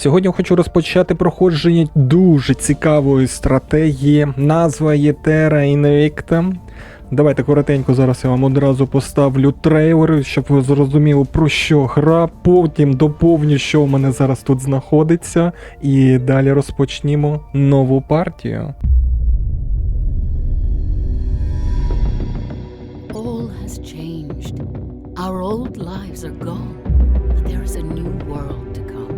Сьогодні хочу розпочати проходження дуже цікавої стратегії. Назва є Terra Invicta. Давайте коротенько зараз я вам одразу поставлю трейлер, щоб ви зрозуміли, про що гра. Потім доповню, що в мене зараз тут знаходиться. І далі розпочнімо нову партію. All has changed. Our old lives are gone, but there is a new world to come.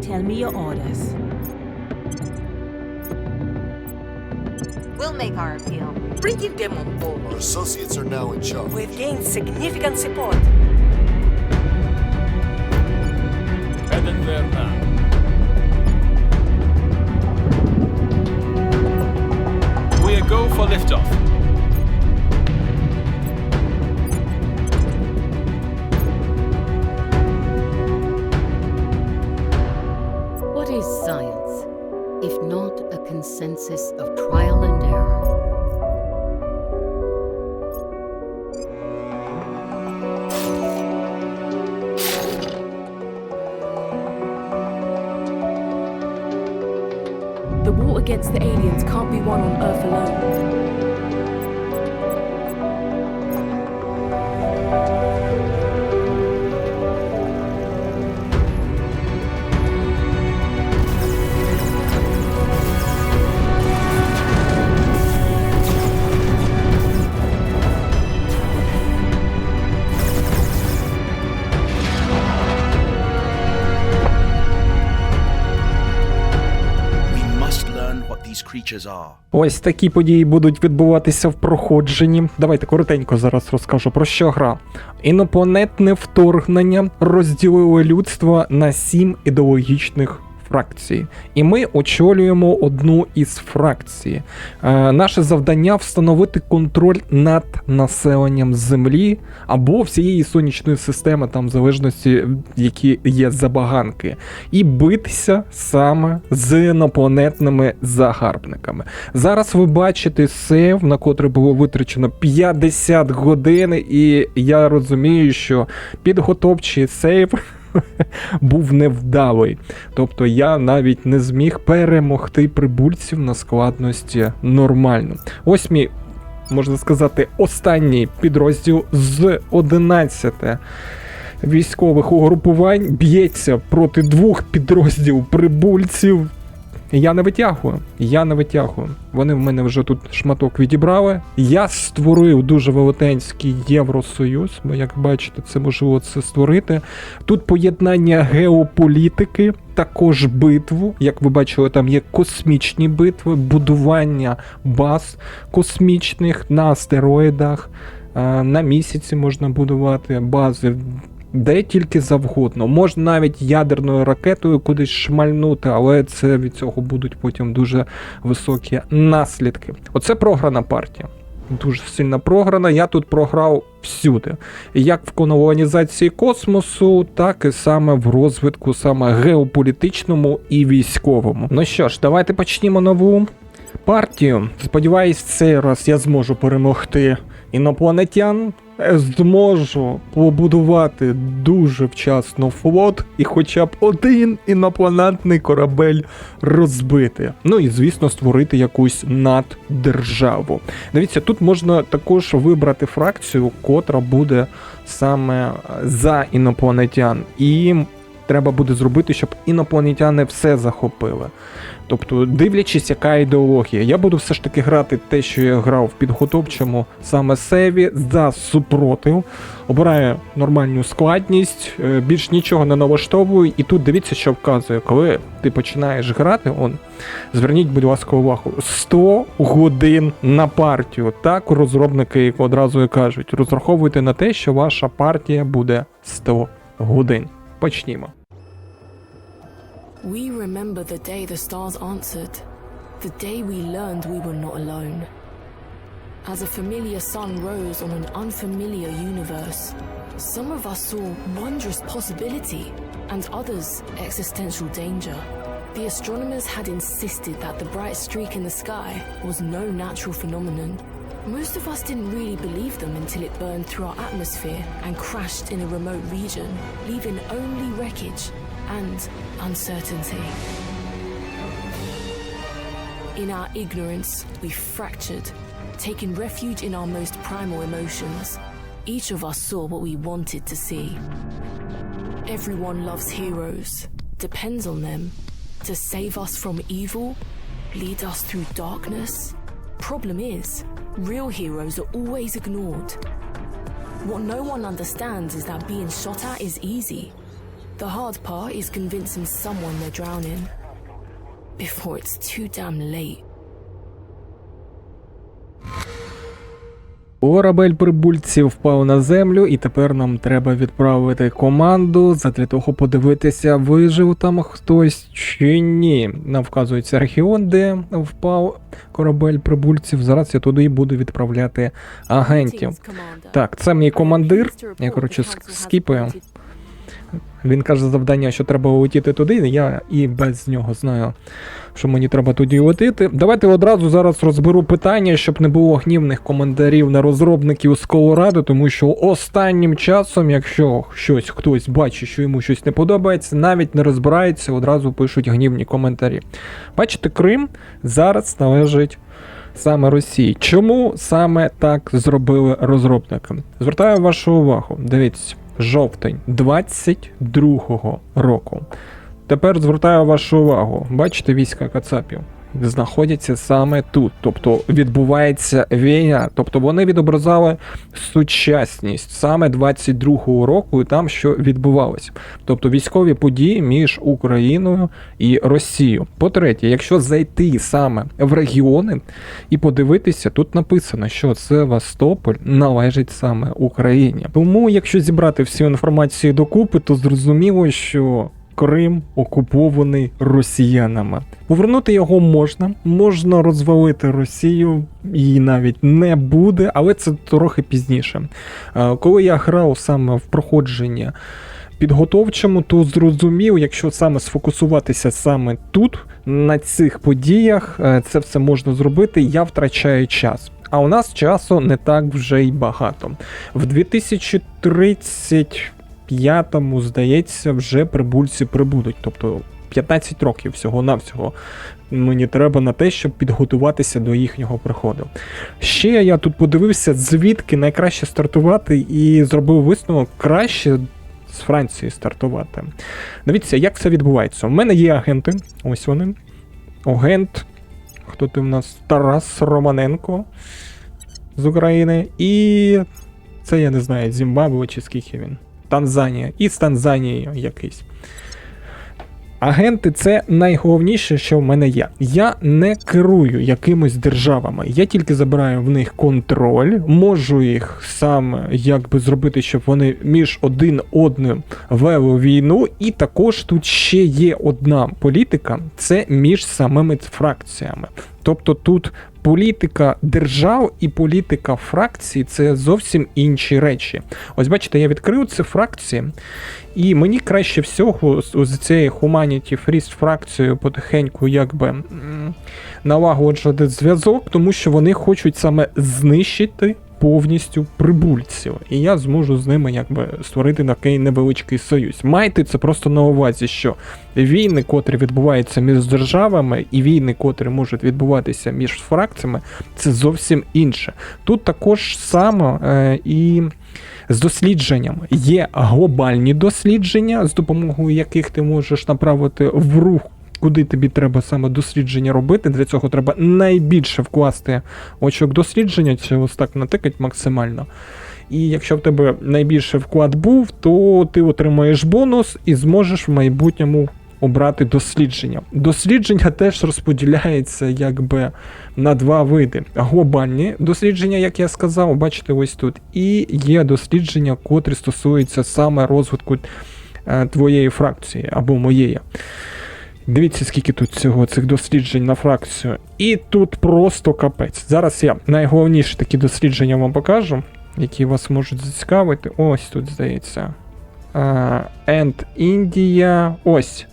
Tell me your orders. We'll make our appeal. Bringing them on board. Our associates are now in charge. We've gained significant support. Heading there now. We are go for liftoff. What is science, if not a consensus of trial and error? The war against the aliens can't be won on Earth alone. We must learn what these creatures are. Ось такі події будуть відбуватися в проходженні. Давайте коротенько зараз розкажу, про що гра. Інопланетне вторгнення розділило людство на 7 ідеологічних фракцій. І ми очолюємо одну із фракцій. Наше завдання встановити контроль над населенням Землі або всієї сонячної системи, там в залежності, які є забаганки. І битися саме з інопланетними загарбниками. Зараз ви бачите сейв, на котрий було витрачено 50 годин, і я розумію, що підготовчий сейв був невдалий. Тобто я навіть не зміг перемогти прибульців на складності нормально. Ось мій, можна сказати, останній підрозділ з 11 військових угрупувань б'ється проти 2 підрозділів прибульців. Я не витягую. Вони в мене вже тут шматок відібрали. Я створив дуже велетенський Євросоюз, бо, як бачите, це можливо це створити. Тут поєднання геополітики, також битву. Як ви бачили, там є космічні битви, будування баз космічних на астероїдах, на місяці можна будувати бази. Де тільки завгодно. Можна навіть ядерною ракетою кудись шмальнути, але це від цього будуть потім дуже високі наслідки. Оце програна партія. Дуже сильно програна. Я тут програв всюди. Як в колонізації космосу, так і саме в розвитку саме геополітичному і військовому. Ну що ж, давайте почнімо нову партію. Сподіваюсь, в цей раз я зможу перемогти інопланетян. Зможу побудувати дуже вчасно флот і хоча б один інопланетний корабель розбити. Ну і, звісно, створити якусь наддержаву. Дивіться, тут можна також вибрати фракцію, котра буде саме за інопланетян. І треба буде зробити, щоб інопланетяни все захопили. Тобто, дивлячись, яка ідеологія. Я буду все ж таки грати те, що я грав в підготовчому саме севі, за супротив. Обираю нормальну складність, більш нічого не налаштовую. І тут дивіться, що вказує. Коли ти починаєш грати, зверніть, будь ласка, увагу, 100 годин на партію. Так розробники одразу і кажуть. Розраховуйте на те, що ваша партія буде 100 годин. Почнімо. We remember the day the stars answered, the day we learned we were not alone. As a familiar sun rose on an unfamiliar universe, some of us saw wondrous possibility and others existential danger. The astronomers had insisted that the bright streak in the sky was no natural phenomenon. Most of us didn't really believe them until it burned through our atmosphere and crashed in a remote region, leaving only wreckage and uncertainty. In our ignorance, we've fractured, taken refuge in our most primal emotions. Each of us saw what we wanted to see. Everyone loves heroes, depends on them, to save us from evil, lead us through darkness. Problem is, real heroes are always ignored. What no one understands is that being shot at is easy. The hard part is convincing someone they're drowning before it's too damn late. Корабель прибульців впав на землю, і тепер нам треба відправити команду задля того подивитися, вижив там хтось чи ні. Нам вказується регіон, де впав корабель прибульців. Зараз я туди буду відправляти агентів. Так, це мій командир. Я, коротше, скіпаю. Він каже завдання, що треба улетіти туди, я і без нього знаю, що мені треба туди летіти. Давайте одразу зараз розберу питання, щоб не було гнівних коментарів на розробників з Колорадо, тому що останнім часом, якщо хтось бачить, що йому щось не подобається, навіть не розбирається, одразу пишуть гнівні коментарі. Бачите, Крим зараз належить саме Росії. Чому саме так зробили розробники? Звертаю вашу увагу, дивіться. Жовтень 22-го року. Тепер звертаю вашу увагу. Бачите війська кацапів? Знаходяться саме тут. Тобто відбувається війна. Тобто вони відобразили сучасність саме 22-го року і там, що відбувалося. Тобто військові події між Україною і Росією. По-третє, якщо зайти саме в регіони і подивитися, тут написано, що Севастополь належить саме Україні. Тому, якщо зібрати всю інформацію докупи, то зрозуміло, що Крим окупований росіянами. Повернути його можна розвалити Росію, її навіть не буде, але це трохи пізніше. Коли я грав саме в проходження підготовчому, то зрозумів, якщо саме сфокусуватися саме тут, на цих подіях, це все можна зробити, я втрачаю час. А у нас часу не так вже й багато. В 2035-му, здається, вже прибульці прибудуть. Тобто 15 років всього-навсього мені треба на те, щоб підготуватися до їхнього приходу. Ще я тут подивився, звідки найкраще стартувати, і зробив висновок, краще з Франції стартувати. Дивіться, як це відбувається. У мене є агенти, ось вони. Агент, хто ти в нас? Тарас Романенко з України. І це, я не знаю, Зімбабве чи скільки він. Танзанія. І з Танзанії якийсь. Агенти – це найголовніше, що в мене є. Я не керую якимись державами. Я тільки забираю в них контроль, можу їх сам якби зробити, щоб вони між один одним вели війну. І також тут ще є одна політика – це між самими фракціями. Тобто тут політика держав і політика фракцій – це зовсім інші речі. Ось бачите, я відкрив ці фракції, і мені краще всього з цією Humanity First фракцією потихеньку якби налагоджувати зв'язок, тому що вони хочуть саме знищити повністю прибульців. І я зможу з ними якби створити такий невеличкий союз. Майте це просто на увазі, що війни, котрі відбуваються між державами, і війни, котрі можуть відбуватися між фракціями, це зовсім інше. Тут також саме і з дослідженнями. Є глобальні дослідження, з допомогою яких ти можеш направити в рух, куди тобі треба саме дослідження робити. Для цього треба найбільше вкласти очок дослідження, чи ось так натикать максимально. І якщо в тебе найбільше вклад був, то ти отримаєш бонус і зможеш в майбутньому обрати дослідження. Дослідження теж розподіляється якби на два види. Глобальні дослідження, як я сказав, бачите ось тут. І є дослідження, котрі стосуються саме розвитку твоєї фракції або моєї. Дивіться, скільки тут всього цих досліджень на фракцію. І тут просто капець. Зараз я найголовніші такі дослідження вам покажу, які вас можуть зацікавити. Ось тут, здається. And India. Ось.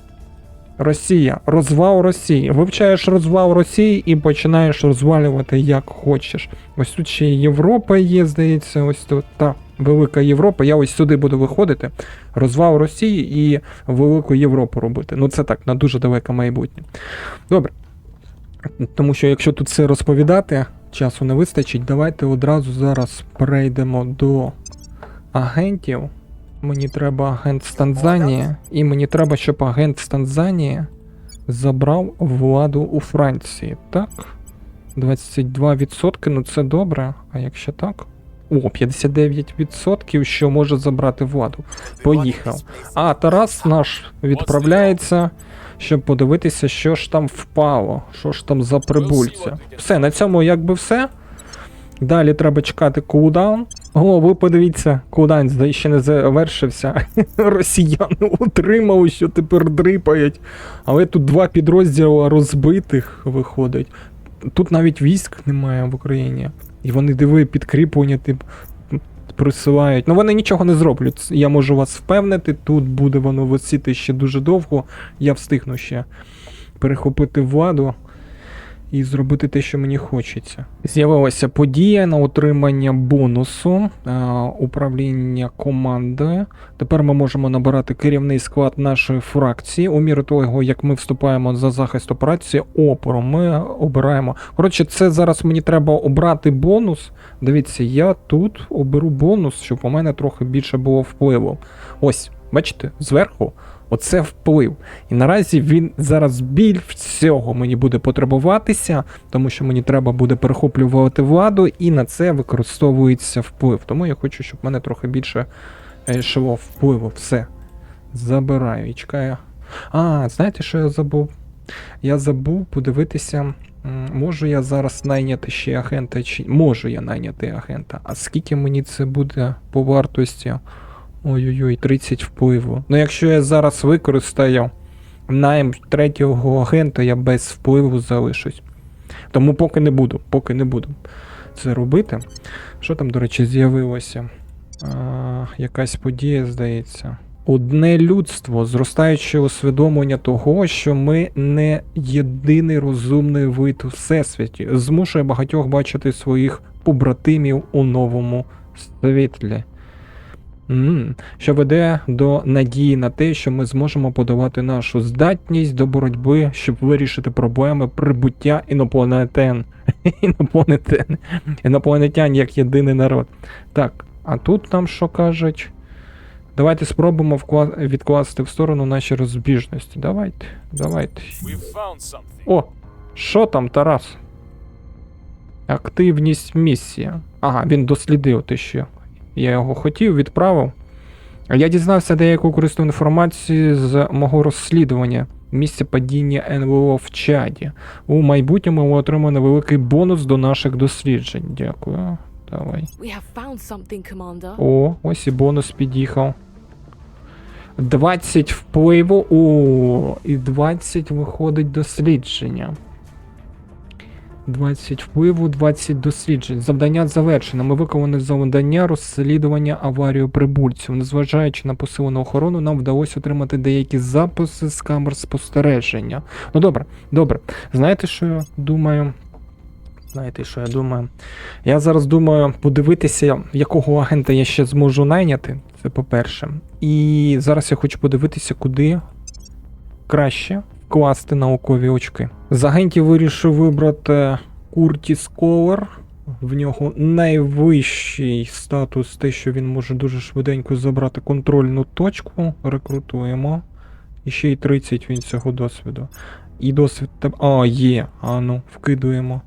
Росія. Розвал Росії. Вивчаєш розвал Росії і починаєш розвалювати як хочеш. Ось тут ще Європа є, здається, ось тут. Так. Велика Європа. Я ось сюди буду виходити, розвал Росії і Велику Європу робити. Ну це так, на дуже далеке майбутнє. Добре. Тому що якщо тут все розповідати, часу не вистачить, давайте одразу зараз перейдемо до агентів. Мені треба агент з Танзанії, і мені треба, щоб агент з Танзанії забрав владу у Франції. Так? 22%, ну це добре. А якщо так? О, 59%, що може забрати владу. Поїхав. А Тарас наш відправляється, щоб подивитися, що ж там впало, що ж там за прибульця. Все, на цьому якби все. Далі треба чекати кулдаун. О, ви подивіться, кулдаун ще не завершився. Росіяни утримали, що тепер дрипають. Але тут 2 підрозділи розбитих виходить. Тут навіть військ немає в Україні. І вони, диви, підкріплення присилають. Ну вони нічого не зроблять. Я можу вас впевнити, тут буде воно висіти ще дуже довго. Я встигну ще перехопити владу і зробити те, що мені хочеться. З'явилася подія на отримання бонусу управління командою. Тепер ми можемо набирати керівний склад нашої фракції. У міру того, як ми вступаємо за захист операції опору, ми обираємо. Коротше, це зараз мені треба обрати бонус. Дивіться, я тут оберу бонус, щоб у мене трохи більше було впливу. Ось, бачите, зверху. Оце вплив. І наразі він зараз біль всього мені буде потребуватися, тому що мені треба буде перехоплювати владу, і на це використовується вплив. Тому я хочу, щоб в мене трохи більше йшло впливу. Все. Забираю і чекаю. А, знаєте, що я забув? Я забув подивитися, можу я зараз найняти ще агента, чи можу я найняти агента. А скільки мені це буде по вартості? Ой-ой-ой, 30 впливу. Ну якщо я зараз використаю найм 3-го агента, я без впливу залишусь. Тому поки не буду це робити. Що там, до речі, з'явилося? Якась подія, здається. Одне людство, зростаюче усвідомлення того, що ми не єдиний розумний вид у всесвіті, змушує багатьох бачити своїх побратимів у новому світлі. Що веде до надії на те, що ми зможемо подолати нашу здатність до боротьби, щоб вирішити проблеми прибуття інопланетян як єдиний народ. Так, а тут нам що кажуть? Давайте спробуємо відкласти в сторону наші розбіжності. Давайте. We've found something. О, що там, Тарас? Активність місія. Ага, він дослідив те, що я його хотів, відправив. Я дізнався деяку корисну інформацію з мого розслідування місця падіння НВО в Чаді. У майбутньому ми отримаємо великий бонус до наших досліджень. Дякую. Давай. We have found something, Commander. О, ось і бонус під'їхав. 20 впливу. О, і 20 виходить дослідження. 20 впливу, 20 досліджень. Завдання завершено. Ми виконали завдання розслідування аварії прибульців. Незважаючи на посилену охорону, нам вдалося отримати деякі записи з камер спостереження. Ну добре. Знаєте, що я думаю? Я зараз думаю подивитися, якого агента я ще зможу найняти. Це по-перше. І зараз я хочу подивитися, куди краще вкласти наукові очки. З агентів вирішив вибрати Куртіс Колер. В нього найвищий статус, те, що він може дуже швиденько забрати контрольну точку. Рекрутуємо. І ще й 30 він цього досвіду. І досвід... є. Вкидуємо.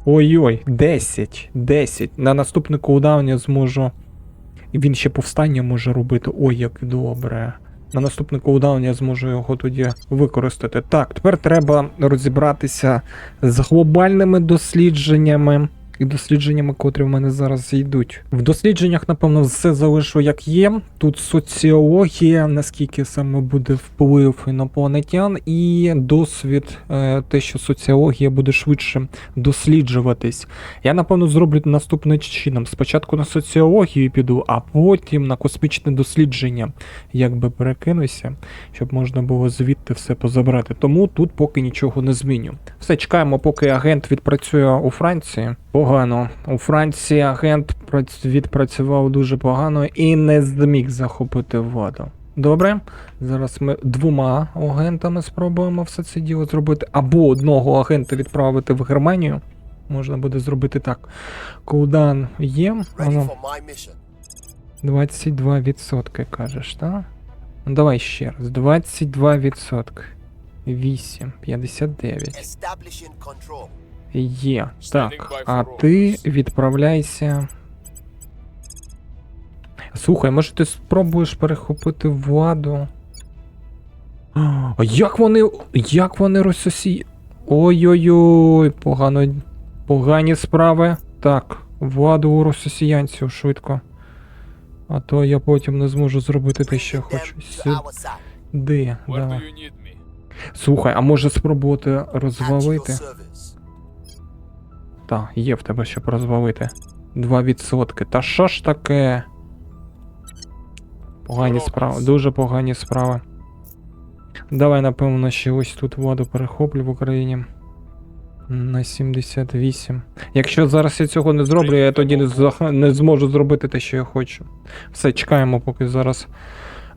Ой-ой, 10. На наступний кулдаун я зможу... І він ще повстання може робити. Ой, як добре. На наступний кулдаун я зможу його тоді використати. Так, тепер треба розібратися з глобальними дослідженнями. І дослідженнями, котрі в мене зараз йдуть. В дослідженнях, напевно, все залишу як є. Тут соціологія, наскільки саме буде вплив інопланетян, і досвід, те, що соціологія буде швидше досліджуватись. Я, напевно, зроблю наступним чином. Спочатку на соціологію піду, а потім на космічне дослідження. Якби перекинуся, щоб можна було звідти все позабрати. Тому тут поки нічого не зміню. Все, чекаємо, поки агент відпрацює у Франції. Погано. У Франції агент відпрацював дуже погано і не зміг захопити владу. Добре, зараз ми 2 агентами спробуємо все це діло зробити. Або одного агента відправити в Германію. Можна буде зробити так. Кулдан є. Ready Воно for my mission. 22% кажеш, так? Ну, давай ще раз. 22%. 8, 59. Establishing control. Є. Так, а ти відправляйся. Слухай, може ти спробуєш перехопити владу? А як вони рососі... Ой-ой-ой, погані справи. Так, владу у росіянців швидко. А то я потім не зможу зробити те, що я Bring them хочу. to our side. Сюди, Where do давай. you need me? Слухай, а може спробувати At your розвалити? service. Так, є в тебе щоб розвалити. 2%. Та що ж таке? Погані справи, дуже погані справи. Давай, напевно, ще ось тут владу перехоплю в Україні. На 78. Якщо зараз я цього не зроблю, я тоді не зможу зробити те, що я хочу. Все, чекаємо, поки зараз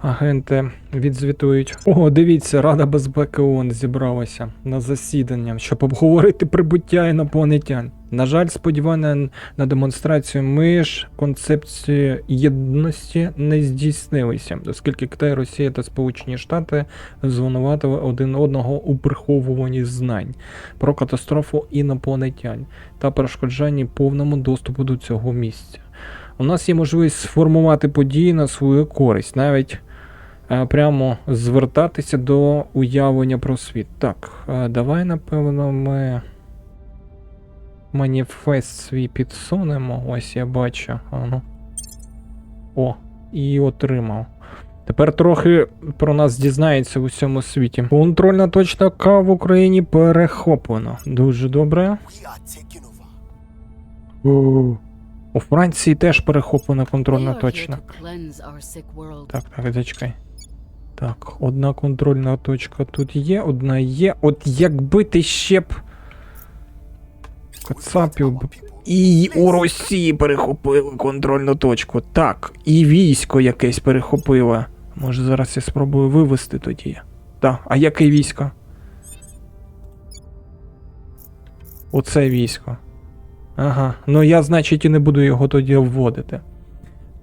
агенти відзвітують. О, дивіться, Рада безпеки ООН зібралася на засідання, щоб обговорити прибуття інопланетян. На жаль, сподівання на демонстрацію між концепції єдності не здійснилися, оскільки Китай, Росія та Сполучені Штати звинуватили один одного у приховуванні знань про катастрофу інопланетян та перешкоджанні повному доступу до цього місця. У нас є можливість сформувати події на свою користь, навіть прямо звертатися до уявлення про світ. Так, давай, напевно, ми маніфест свій підсунемо. Ось я бачу. Ану. О, і отримав. Тепер трохи про нас дізнається в усьому світі. Контрольна точка К в Україні перехоплено. Дуже добре. We are taking over. У Франції теж перехоплена We контрольна are here точка. to cleanse our sick world. Так, зачекай. Так, одна контрольна точка тут є, одна є. От якби ти ще б Кацапів б. І у Росії перехопили контрольну точку. Так, і військо якесь перехопило. Може зараз я спробую вивести тоді. Так, а яке військо? Оце військо. Ага, ну я, значить, і не буду його тоді вводити.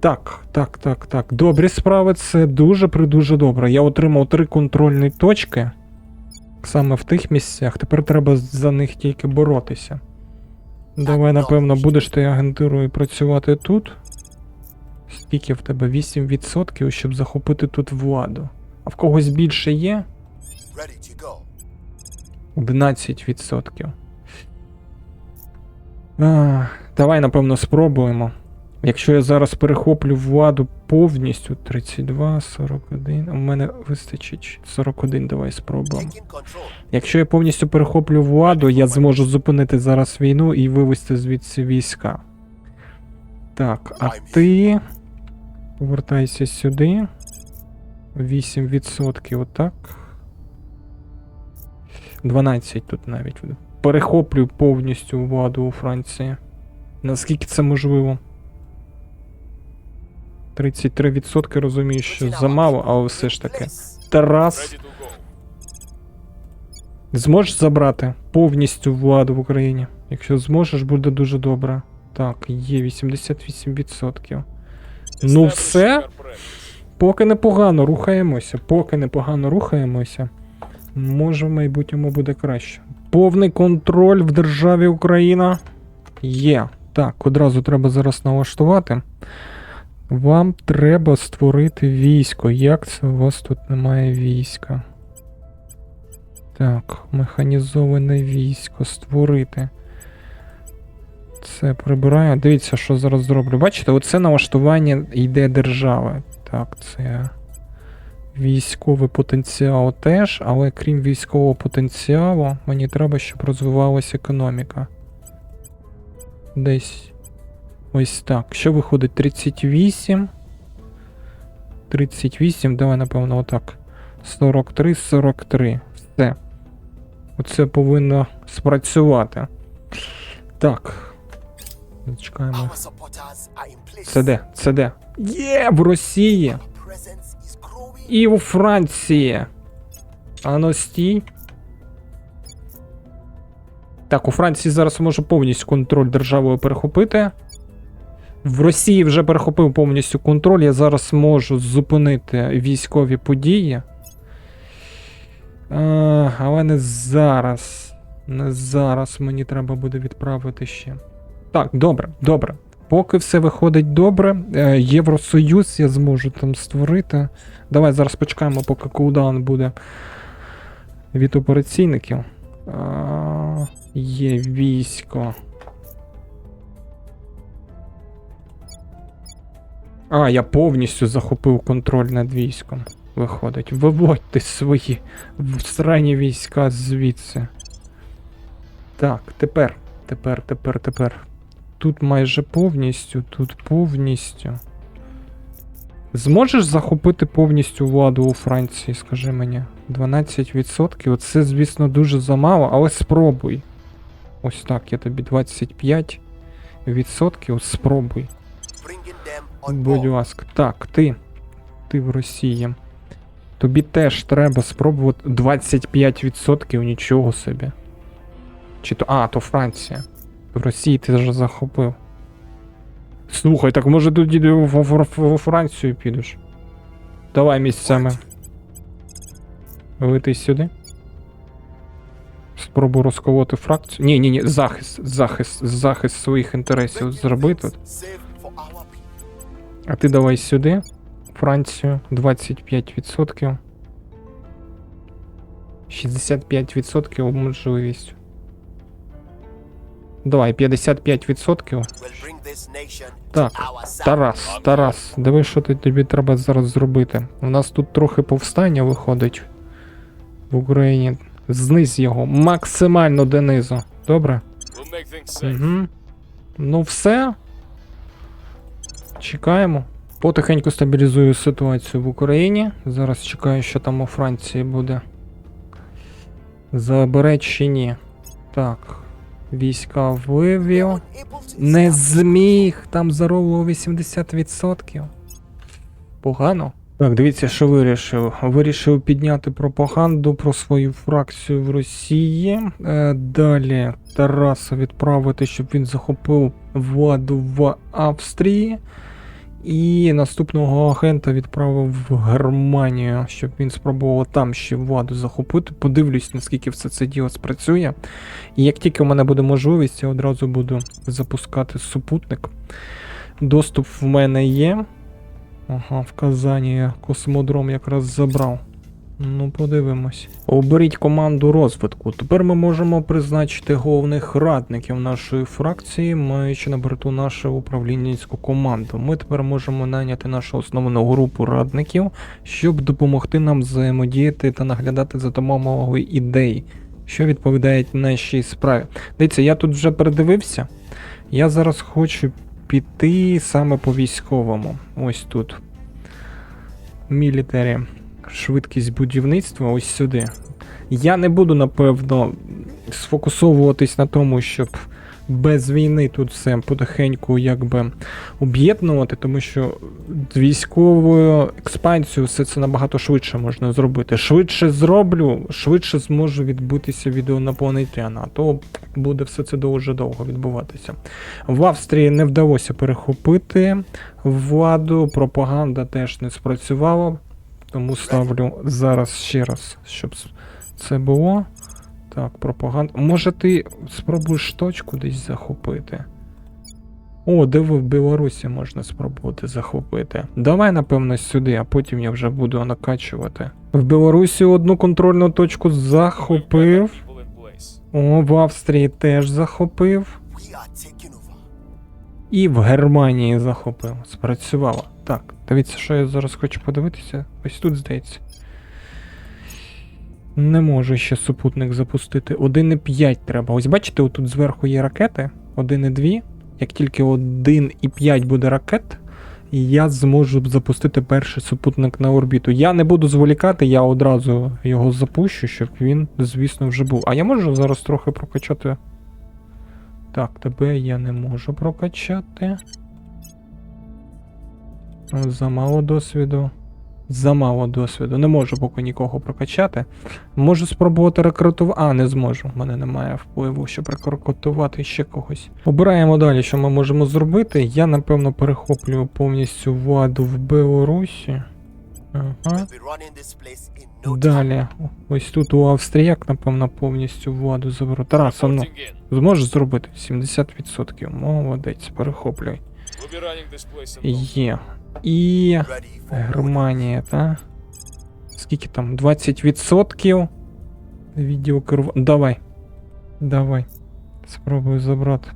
Так. Добрі справи, це дуже добре. Я отримав 3 контрольні точки. Саме в тих місцях. Тепер треба за них тільки боротися. Давай, напевно, будеш ти агентурою працювати тут. Скільки в тебе? 8%, щоб захопити тут владу. А в когось більше є? Ready to go. 11%. Давай, напевно, спробуємо. Якщо я зараз перехоплю владу повністю, 32, 41, у мене вистачить 41, давай спробуємо. Taking control. Якщо я повністю перехоплю владу, я зможу зупинити зараз війну і вивести звідси війська. Так, а ти повертайся сюди. 8%, отак. 12 тут навіть. Перехоплю повністю владу у Франції. Наскільки це можливо? 33% розумію, що замало, але все ж таки. Тарас, Ready to go. зможеш забрати повністю владу в Україні? Якщо зможеш, буде дуже добре. Так, є 88%. Ну Establish все, your presence. поки непогано рухаємося. Може в майбутньому буде краще. Повний контроль в державі Україна є. Так, одразу треба зараз налаштувати. Вам треба створити військо. Як це у вас тут немає війська? Так, механізоване військо створити. Це прибираю. Дивіться, що зараз зроблю. Бачите, оце налаштування йде держави. Так, це військовий потенціал теж, але крім військового потенціалу, мені треба, щоб розвивалася економіка. Десь ось так. Що виходить? 38. 38, давай, напевно, отак. 43, 43. Все. Оце повинно спрацювати. Так. Чекаємо. Our supporters are in place. Це де? Це де? Є, в Росії! Our presence is growing. І у Франції. Ано стій. Так, у Франції зараз можу повністю контроль державою перехопити. В Росії вже перехопив повністю контроль. Я зараз можу зупинити військові події. Але не зараз. Не зараз мені треба буде відправити ще. Так, добре, добре. Поки все виходить добре, Євросоюз я зможу там створити. Давай зараз почекаємо, поки кулдаун буде від операційників. Є військо. Я повністю захопив контроль над військом. Виходить. Виводьте свої срані війська звідси. Так, тепер. Тут майже повністю, тут повністю. Зможеш захопити повністю владу у Франції, скажи мені? 12%. Це, звісно, дуже замало, але спробуй. Ось так, я тобі 25%. Спробуй. Bringing them on Будь board. ласка. Так, ти в Росії. Тобі теж треба спробувати 25%, нічого собі. Чи то. То Франція. В Росії ти вже захопив. Слухай, так може тоді в Францію підеш? Давай місцями. Лети сюди. Спробуй розколоти фракцію. Ні, захист своїх інтересів зроби тут. Save for our people. А ти давай сюди. Францію 25%. 65% можливість. Давай, 55%. We'll bring this nation Так, to our side. Тарас, диви, що тобі треба зараз зробити. У нас тут трохи повстання виходить в Україні. Знизь його максимально донизу. Добре? We'll make things safe. Угу. Ну все. Чекаємо. Потихеньку стабілізую ситуацію в Україні. Зараз чекаю, що там у Франції буде. Забере чи ні. Так. Війська вивів. Unable to Не establish зміг. Там зароло 80%. Погано. Так, дивіться, що вирішив. Вирішив підняти пропаганду про свою фракцію в Росії. Далі Тараса відправити, щоб він захопив владу в Австрії. І наступного агента відправив в Германію, щоб він спробував там ще владу захопити. Подивлюсь, наскільки все це діло спрацює. І як тільки в мене буде можливість, я одразу буду запускати супутник. Доступ в мене є. Ага, в Казані я космодром якраз забрав. Ну, подивимось. Оберіть команду розвитку. Тепер ми можемо призначити головних радників нашої фракції, маючи на борту нашу управлінницьку команду. Ми тепер можемо найняти нашу основну групу радників, щоб допомогти нам взаємодіяти та наглядати за допомогою ідей, що відповідають нашій справі. Дивіться, я тут вже передивився. Я зараз хочу піти саме по військовому. Ось тут. Мілітарі. Швидкість будівництва ось сюди. Я не буду, напевно, сфокусовуватись на тому, щоб без війни тут все потихеньку якби об'єднувати, тому що з військовою експансією все це набагато швидше можна зробити. Швидше зроблю, швидше зможу відбутися від інопланетяна, а то буде все це дуже довго відбуватися. В Австрії не вдалося перехопити владу, пропаганда теж не спрацювала. Тому ставлю зараз ще раз, щоб це було. Так, пропаганда. Може ти спробуєш точку десь захопити? О, диви, в Білорусі можна спробувати захопити. Давай, напевно, сюди, а потім я вже буду накачувати. В Білорусі одну контрольну точку захопив. People in place. О, в Австрії теж захопив. We are taking over. І в Германії захопив. Спрацювало. Так, дивіться, що я зараз хочу подивитися. Ось тут, здається. Не можу ще супутник запустити. 1,5 треба. Ось бачите, отут зверху є ракети. 1,2. Як тільки 1,5 буде ракет, я зможу запустити перший супутник на орбіту. Я не буду зволікати, я одразу його запущу, щоб він, звісно, вже був. А я можу зараз трохи прокачати Так, тебе я не можу прокачати. Замало досвіду. Замало досвіду. Не можу поки нікого прокачати. Можу спробувати рекрутувати. А, не зможу. У мене немає впливу, щоб рекрутувати ще когось. Обираємо далі, що ми можемо зробити. Я, напевно, перехоплюю повністю владу в Білорусі. Ага. We'll be running this place in no time. Далі. Ось тут у австріяк, напевно, повністю владу заберу. Тарас, ну, Reporting in. зможеш зробити? 70%. Молодець, перехоплюй. We'll be running this place in no Є. І Ready for Германія, та? Скільки там? 20%? Відділ керування. Давай. Давай. Спробую забрати.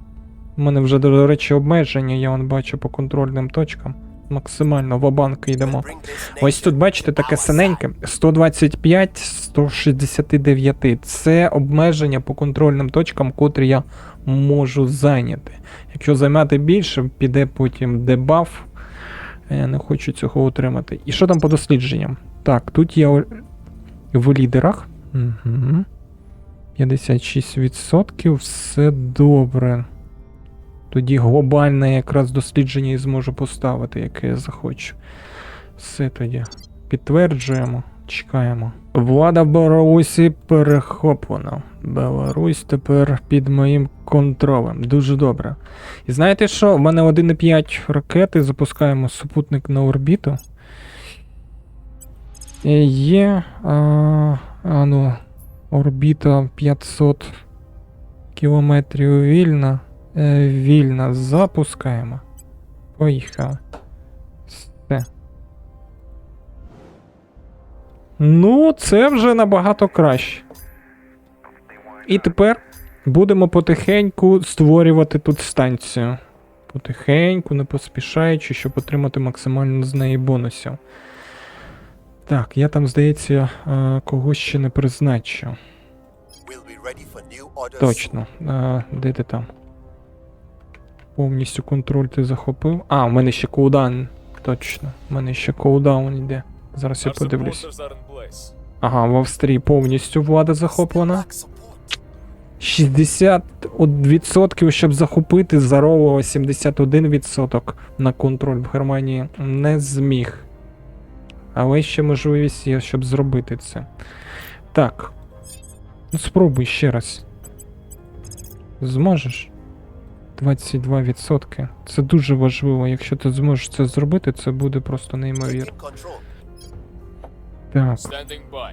У мене вже, до речі, обмеження, я вон бачу по контрольним точкам. Максимально в банк йдемо. Bring this Ось тут, nation бачите, to таке our синеньке. 125 з 169. Це обмеження по контрольним точкам, котрі я можу зайняти. Якщо займати більше, піде потім дебаф. Я не хочу цього отримати. І що там по дослідженням? Так, тут я в лідерах. Угу. 56%, все добре. Тоді глобальне якраз дослідження і зможу поставити, яке я захочу. Все тоді. Підтверджуємо, чекаємо. Влада в Білорусі перехоплена. Білорусь тепер під моїм контролем. Дуже добре. І знаєте що? У мене 1,5 ракети. Запускаємо супутник на орбіту. Є. Ну, орбіта 500 кілометрів вільна. Вільно запускаємо. Поїхали. Все. Ну, це вже набагато краще. І тепер будемо потихеньку створювати тут станцію. Потихеньку, не поспішаючи, щоб отримати максимально з неї бонусів. Так, я там, здається, когось ще не призначив. We'll be ready for new orders. Точно. Де ти там? Повністю контроль ти захопив. А, у мене ще кулдаун. Точно. У мене ще кулдаун йде. Зараз я Our подивлюсь. supporters are in place. Ага, в Австрії повністю влада захоплена. Lack support. 60%, щоб захопити, здорово 71% на контроль в Германії не зміг. Але ще можливість є, щоб зробити це. Так. Ну спробуй ще раз. Зможеш? 22%. Це дуже важливо. Якщо ти зможеш це зробити, це буде просто неймовірно. Taking control. Так, Standing by.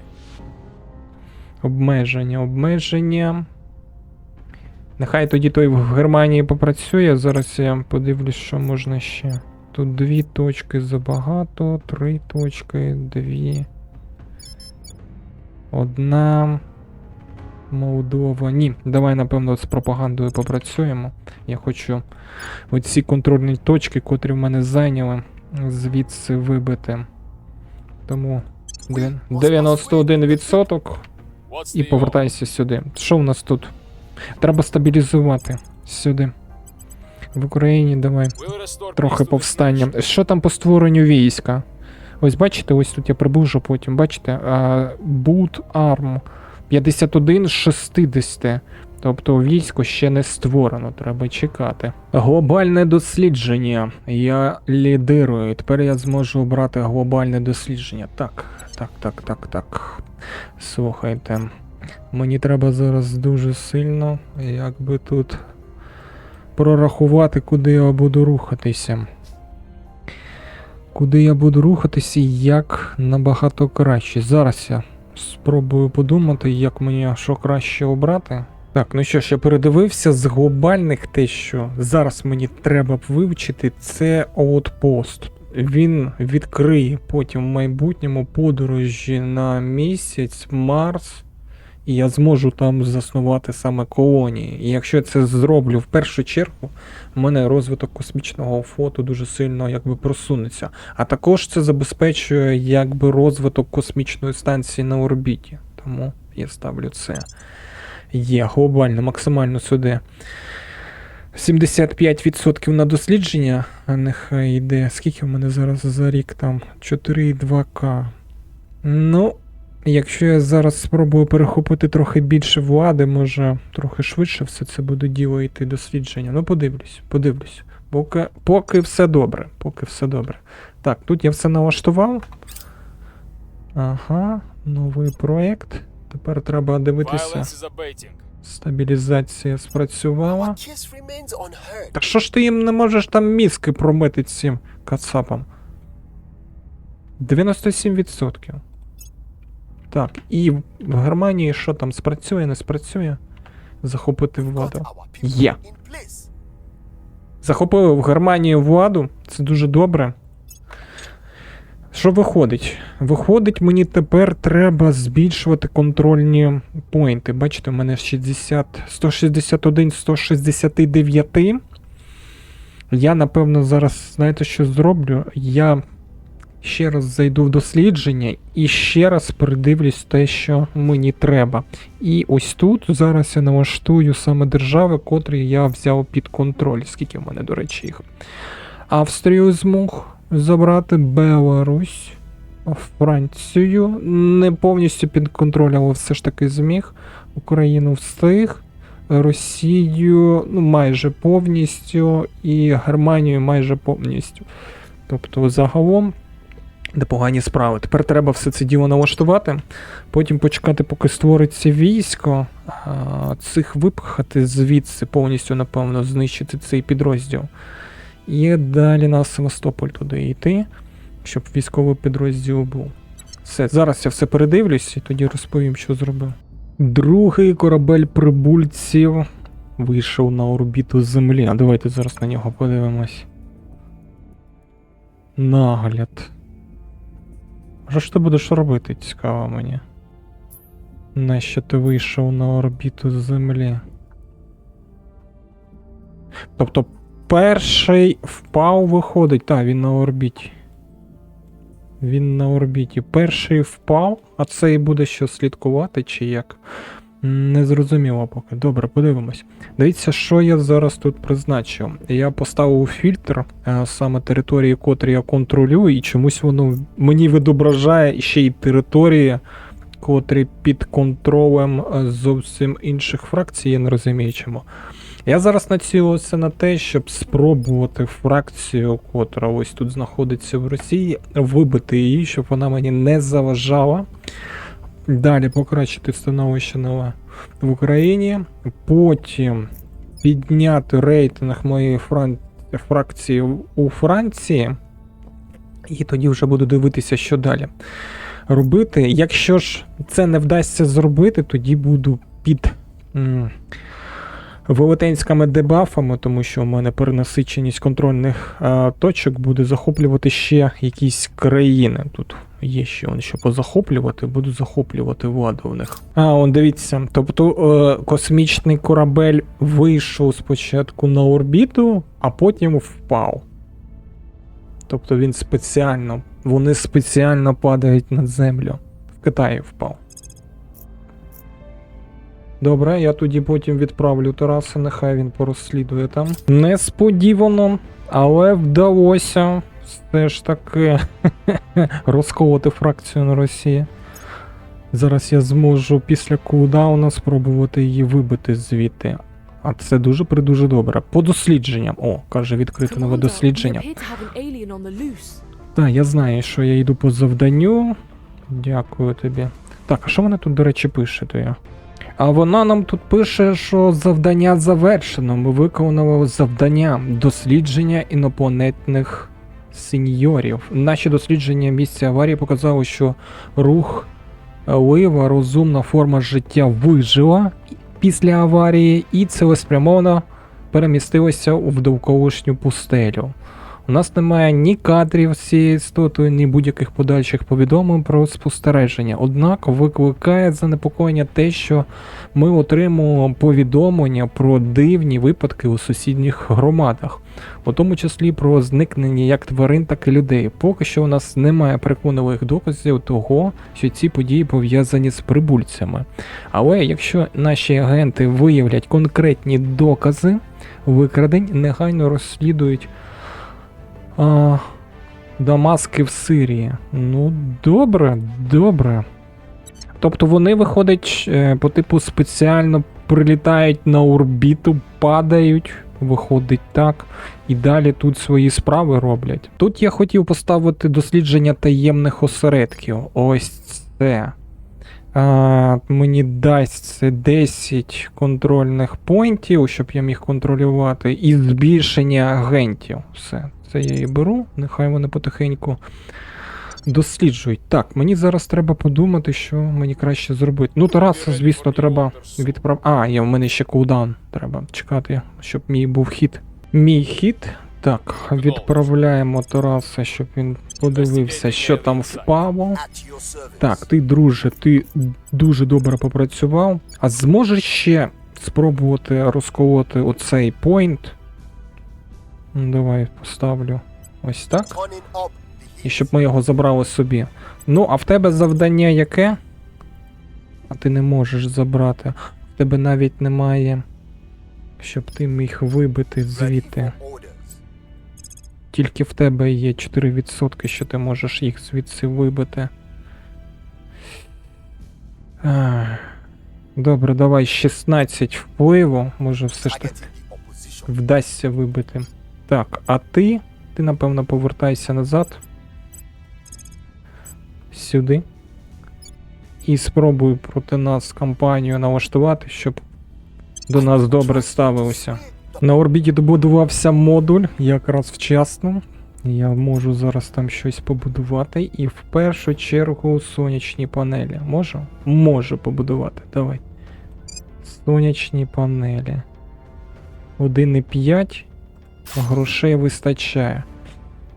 обмеження. Нехай тоді той в Германії попрацює. Зараз я подивлюсь, що можна ще. Тут 2 точки забагато, 3 точки, 2. 1. Молдова. Ні, давай, напевно, з пропагандою попрацюємо. Я хочу оці контрольні точки, котрі в мене зайняли, звідси вибити. Тому 91% What's і the повертайся сюди. Що у нас тут? Треба стабілізувати сюди. В Україні давай We'll restore трохи peace to this повстання. nation. Що там по створенню війська? Ось бачите, ось тут я приближу потім, бачите? Boot Arm 51 з 60. Тобто військо ще не створено, треба чекати. Глобальне дослідження. Я лідирую. Тепер я зможу обрати глобальне дослідження. Так. Слухайте. Мені треба зараз дуже сильно, якби тут прорахувати, куди я буду рухатися. Куди я буду рухатися і як набагато краще. Зараз я спробую подумати, як мені що краще обрати. Так, ну що ж, я передивився з глобальних те, що зараз мені треба б вивчити, це Outpost. Він відкриє потім в майбутньому подорожі на місяць, Марс, і я зможу там заснувати саме колонії. І якщо я це зроблю в першу чергу, в мене розвиток космічного флоту дуже сильно якби просунеться. А також це забезпечує якби розвиток космічної станції на орбіті. Тому я ставлю це. Є глобально, максимально сюди. 75% на дослідження, а нехай йде. Скільки в мене зараз за рік там? 4,2К. Ну, Якщо я зараз спробую перехопити трохи більше влади, може трохи швидше все це буде діло йти дослідження. Ну, подивлюсь. Поки все добре. Так, тут я все налаштував. Ага, новий проєкт. Тепер треба дивитися. Violence is abating. Стабілізація спрацювала. What just remains unheard? Так що ж ти їм не можеш там мізки промити цим кацапам? 97%. Так, і в Германії що там, спрацює, не спрацює? Захопити Got владу. our people Є. in place. Захопили в Германії владу, це дуже добре. Що виходить? Виходить, мені тепер треба збільшувати контрольні поінти. Бачите, у мене 161, 169. Я, напевно, зараз, знаєте, що зроблю? Я ще раз зайду в дослідження і ще раз передивлюсь те, що мені треба. І ось тут зараз я налаштую саме держави, котрі я взяв під контроль. Скільки в мене, до речі, їх? Австрію змог забрати, Беларусь, Францію. Не повністю під контроль, але все ж таки зміг. Україну встиг. Росію, ну, майже повністю. І Германію майже повністю. Тобто, загалом, непогані справи. Тепер треба все це діло налаштувати. Потім почекати, поки створиться військо. Цих випхати звідси, повністю, напевно, знищити цей підрозділ. І далі на Севастополь туди йти, щоб військовий підрозділ був. Все, зараз я все передивлюсь і тоді розповім, що зробив. Другий корабель прибульців вийшов на орбіту Землі. А давайте зараз на нього подивимось. Нагляд. Що ж ти будеш робити, цікаво мені? Нащо ти вийшов на орбіту Землі? Тобто перший впав, виходить. Так, він на орбіті. Він на орбіті. Перший впав, а цей буде що, слідкувати чи як? Не зрозуміло поки. Добре, подивимось. Дивіться, що я зараз тут призначив. Я поставив фільтр, саме території, котрі я контролюю, і чомусь воно мені відображає ще й території, котрі під контролем зовсім інших фракцій, я не розумію чому. Я зараз націлився на те, щоб спробувати фракцію, котра ось тут знаходиться в Росії, вибити її, щоб вона мені не заважала. Далі покращити становище в Україні. Потім підняти рейтинг моєї фракції у Франції. І тоді вже буду дивитися, що далі робити. Якщо ж це не вдасться зробити, тоді буду під велетенськими дебафами, тому що у мене перенасиченість контрольних точок буде захоплювати ще якісь країни. Тут є ще що позахоплювати, буду захоплювати владу в них. Он дивіться, тобто космічний корабель вийшов спочатку на орбіту, а потім впав. Тобто вони спеціально падають на землю. В Китаї впав. Добре, я тоді потім відправлю Тараса, нехай він порозслідує там. Несподівано, але вдалося все ж таки розколоти фракцію на Росії. Зараз я зможу після кулдауна спробувати її вибити звідти. А це дуже добре. По дослідженням. О, каже, відкрите нове дослідження. Так, я знаю, що я йду по завданню. Дякую тобі. Так, а що вона тут, до речі, пише, то я? А вона нам тут пише, що завдання завершено. Ми виконали завдання дослідження інопланетних сеньорів. Наші дослідження місця аварії показали, що рух лива, розумна форма життя вижила після аварії і цілеспрямовано перемістилася в довколишню пустелю. У нас немає ні кадрів з цією істотою, ні будь-яких подальших повідомлень про спостереження. Однак викликає занепокоєння те, що ми отримуємо повідомлення про дивні випадки у сусідніх громадах, у тому числі про зникнення як тварин, так і людей. Поки що у нас немає переконливих доказів того, що ці події пов'язані з прибульцями. Але якщо наші агенти виявлять конкретні докази викрадень, негайно розслідують Дамаски в Сирії. Ну, добре. Тобто вони виходять по типу спеціально прилітають на орбіту, падають, виходить так, і далі тут свої справи роблять. Тут я хотів поставити дослідження таємних осередків. Ось це. Мені дасть це 10 контрольних поінтів, щоб я міг контролювати, і збільшення агентів. Все, це я і беру, нехай вони потихеньку досліджують. Так, мені зараз треба подумати, що мені краще зробити. Ну, Тараса, звісно, треба відправити. В мене ще кулдаун треба чекати, щоб мій був хід. Мій хід. Так, відправляємо Тараса, щоб він подивився, що там впало. At your service. Так, ти, друже, ти дуже добре попрацював. А зможеш ще спробувати розколоти оцей поінт? Давай поставлю ось так. Turning up the І heat. щоб ми його забрали собі. Ну, а в тебе завдання яке? А ти не можеш забрати. В тебе навіть немає, щоб ти міг вибити Ready звідти. for orders. Тільки в тебе є 4%, що ти можеш їх звідси вибити. Добре, давай 16 впливу. Може все ж таки Targeting the opposition. вдасться вибити. Так, а ти напевно повертайся назад. Сюди. І спробуй проти нас кампанію налаштувати, щоб до нас добре ставилося. На орбіті добудувався модуль якраз вчасно. Я можу зараз там щось побудувати. І в першу чергу сонячні панелі. Можу? Можу побудувати. Давай. Сонячні панелі. 1,5. Грошей вистачає.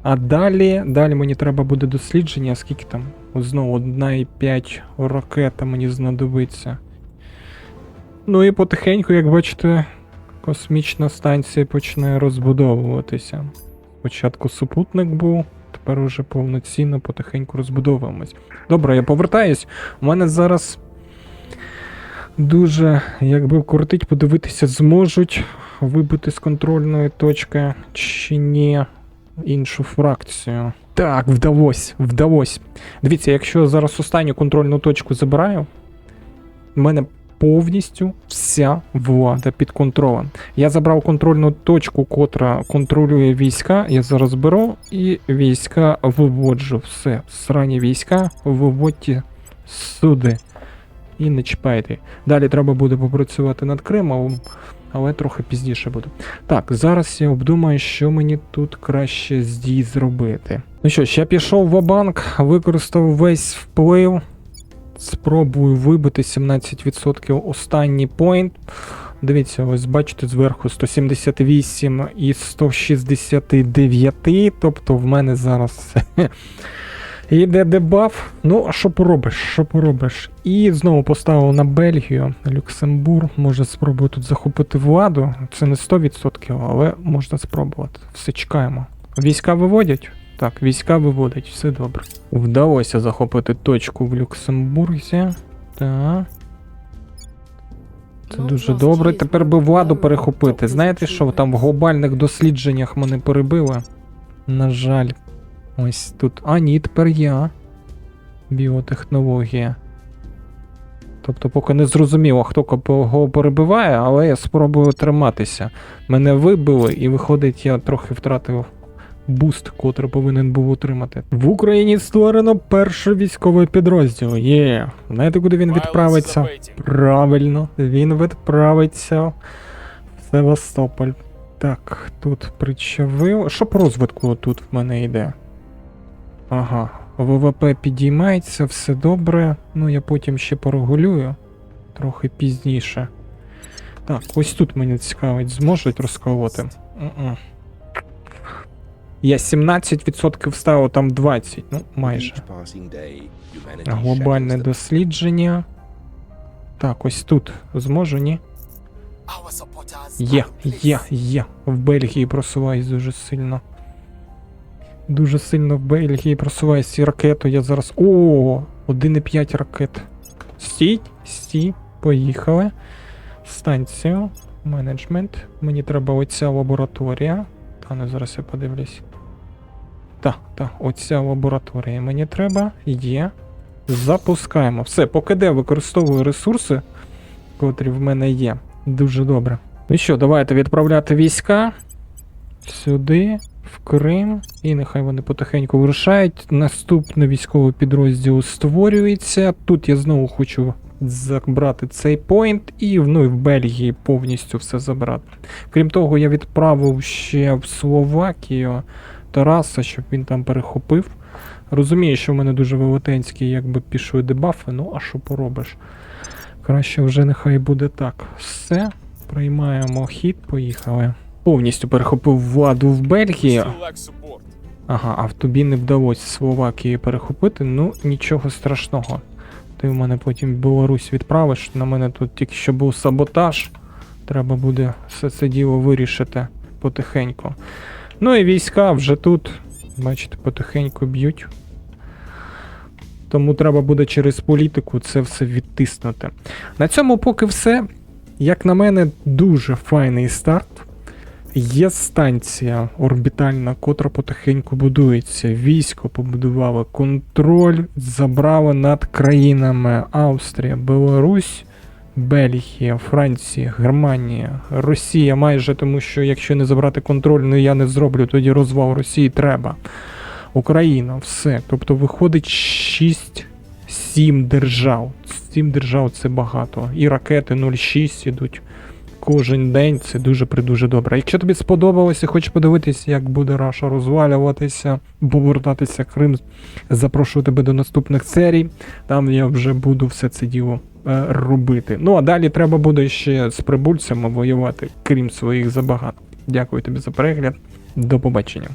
А далі мені треба буде дослідження. Скільки там? Знову 1,5 ракета мені знадобиться. Ну і потихеньку, як бачите, космічна станція почне розбудовуватися. Спочатку супутник був, тепер уже повноцінно потихеньку розбудовуємось. Добре, я повертаюсь. У мене зараз дуже, якби кортить подивитися, зможуть вибити з контрольної точки чи ні іншу фракцію. Так, вдалось. Дивіться, якщо я зараз останню контрольну точку забираю, в мене повністю вся влада під контролем. Я забрав контрольну точку, котра контролює війська. Я зараз беру і війська виводжу. Все, срані війська виводьте сюди. І не чіпайте. Далі треба буде попрацювати над Кримом, але трохи пізніше буде. Так, зараз я обдумаю, що мені тут краще зробити. Ну що ж, я пішов ва-банк, використав весь вплив. Спробую вибити 17% останній поінт. Дивіться, ось бачите зверху 178 і 169, тобто в мене зараз йде дебаф. Ну, а що поробиш? І знову поставив на Бельгію, Люксембург, може спробую тут захопити владу. Це не 100%, але можна спробувати. Все, чекаємо. Війська виводять? Так, війська виводять, все добре. Вдалося захопити точку в Люксембурзі. Так. Це дуже добре. Тепер би владу перехопити. Знаєте що, там в глобальних дослідженнях мене перебили? На жаль. Ось тут. А, ні, тепер я. Біотехнологія. Тобто поки не зрозуміло, хто кого перебиває, але я спробую триматися. Мене вибили і виходить, я трохи втратив буст, котрий повинен був отримати. В Україні створено перший військовий підрозділ. Є. Знаєте, куди він відправиться? Правильно, він відправиться в Севастополь. Так, тут причавив. Що по розвитку тут в мене йде? Ага, ВВП підіймається, все добре. Ну, я потім ще порегулюю. Трохи пізніше. Так, ось тут мені цікавить, зможуть розколоти? Я 17% ставив, там 20%, ну майже. Глобальне дослідження. Так, ось тут зможу, ні? Our supporters Є. В Бельгії просуваюсь дуже сильно. Дуже сильно в Бельгії просуваюсь і ракету я зараз... О, 1,5 ракет. Стій, поїхали. Станцію, менеджмент. Мені треба оця лабораторія. Та не зараз я подивлюсь. Так, оця лабораторія мені треба. Є. Запускаємо. Все, поки де використовую ресурси, котрі в мене є. Дуже добре. Ну що, давайте відправляти війська сюди, в Крим. І нехай вони потихеньку вирушають. Наступний військовий підрозділ створюється. Тут я знову хочу забрати цей поінт і ну, і в Бельгії повністю все забрати. Крім того, я відправив ще в Словакію Тараса, щоб він там перехопив. Розумію, що в мене дуже велетенські якби пішли дебафи, ну а що поробиш? Краще вже нехай буде так. Все, приймаємо хід, поїхали. Повністю перехопив владу в Бельгії. Still lack support. Ага, а в тобі не вдалося Словакії перехопити, ну нічого страшного. Ти в мене потім в Білорусь відправиш, на мене тут тільки що був саботаж. Треба буде все це діло вирішити потихеньку. Ну і війська вже тут, бачите, потихеньку б'ють. Тому треба буде через політику це все відтиснути. На цьому поки все. Як на мене, дуже файний старт. Є станція орбітальна, котра потихеньку будується. Військо побудували, контроль забрали над країнами Австрія, Білорусь, Бельгія, Франція, Германія, Росія майже, тому що якщо не забрати контроль, ну я не зроблю, тоді розвал Росії треба. Україна, все. Тобто виходить 6-7 держав. 7 держав це багато. І ракети 0,6 ідуть кожен день, це дуже-придуже добре. Якщо тобі сподобалося, хочеш подивитися, як буде Раша розвалюватися, повертатися Крим, запрошую тебе до наступних серій. Там я вже буду все це діло робити. Ну а далі треба буде ще з прибульцями воювати, крім своїх забагат. Дякую тобі за перегляд. До побачення.